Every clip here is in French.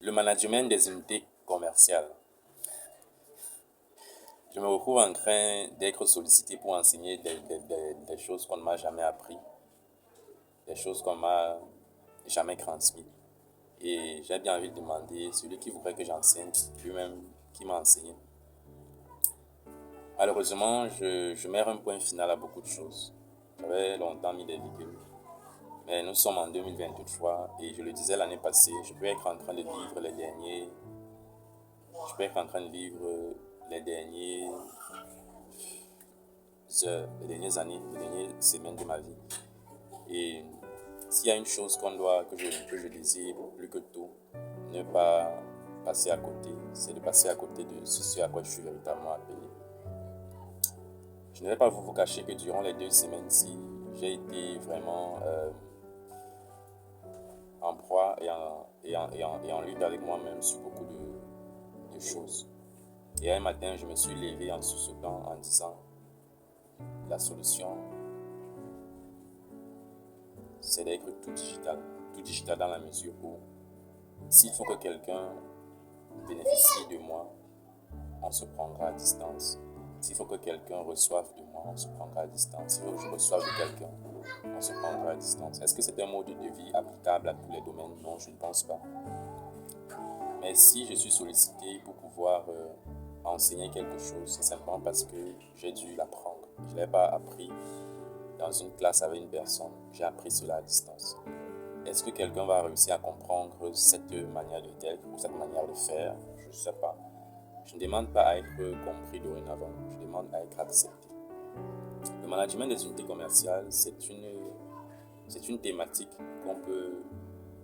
Le management des unités commerciales. Je me retrouve en train d'être sollicité pour enseigner des choses qu'on ne m'a jamais appris, des choses qu'on ne m'a jamais transmises. Et j'ai bien envie de demander, celui qui voudrait que j'enseigne, lui-même qui m'a enseigné. Malheureusement, je mets un point final à beaucoup de choses. J'avais longtemps mis des virgules. Mais nous sommes en 2023 et je le disais l'année passée, je peux être en train de vivre les dernières heures, les dernières années, les dernières semaines de ma vie. Et s'il y a une chose que je désire plus que tout, ne pas passer à côté, c'est de passer à côté de ce à quoi je suis véritablement appelé. Je ne vais pas vous cacher que durant les 2 semaines-ci, j'ai été vraiment en proie et en lutte avec moi-même sur beaucoup de choses. Et un matin, je me suis levé en sursautant en disant la solution, c'est d'être tout digital dans la mesure où s'il faut que quelqu'un bénéficie de moi, on se prendra à distance. S'il faut que quelqu'un reçoive de moi, on se prendra à distance. S'il faut que je reçoive de quelqu'un, on se prendra à distance. Est-ce que c'est un mode de vie applicable à tous les domaines? Non, je ne pense pas. Mais si je suis sollicité pour pouvoir enseigner quelque chose, c'est simplement parce que j'ai dû l'apprendre. Je ne l'ai pas appris dans une classe avec une personne. J'ai appris cela à distance. Est-ce que quelqu'un va réussir à comprendre cette manière de d'être ou cette manière de faire? Je ne sais pas. Je ne demande pas à être compris dorénavant. Je demande à être accepté. Le management des unités commerciales, c'est une thématique qu'on peut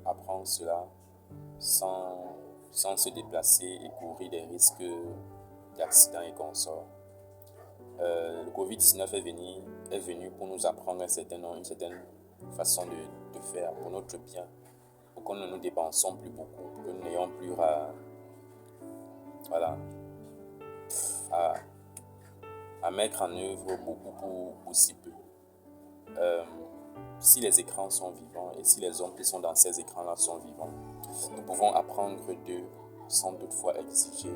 apprendre cela sans se déplacer et courir des risques d'accidents et consorts. Le Covid-19 est venu pour nous apprendre une certaine façon de faire pour notre bien, pour que nous ne nous dépensons plus beaucoup, pour que nous n'ayons plus à mettre en œuvre beaucoup pour si peu. Si les écrans sont vivants et si les hommes qui sont dans ces écrans-là sont vivants, nous pouvons apprendre d'eux sans toutefois exiger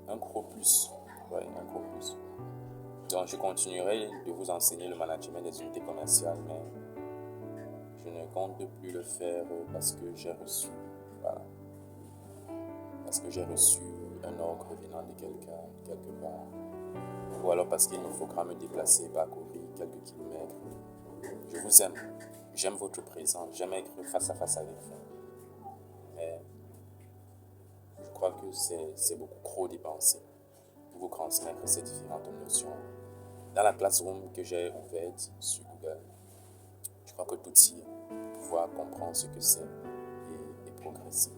un gros plus. Un gros plus. Donc je continuerai de vous enseigner le management des unités commerciales, mais je ne compte plus le faire parce que j'ai reçu. Parce que j'ai reçu un ordre venant de quelqu'un, quelque part. Ou alors parce qu'il me faudra me déplacer, parcourir quelques kilomètres. Je vous aime. J'aime votre présence. J'aime être face à face avec vous. Mais je crois que c'est beaucoup trop dépensé pour vous transmettre ces différentes notions. Dans la classroom que j'ai ouverte sur Google, je crois que tout y est pour pouvoir comprendre ce que c'est et progresser.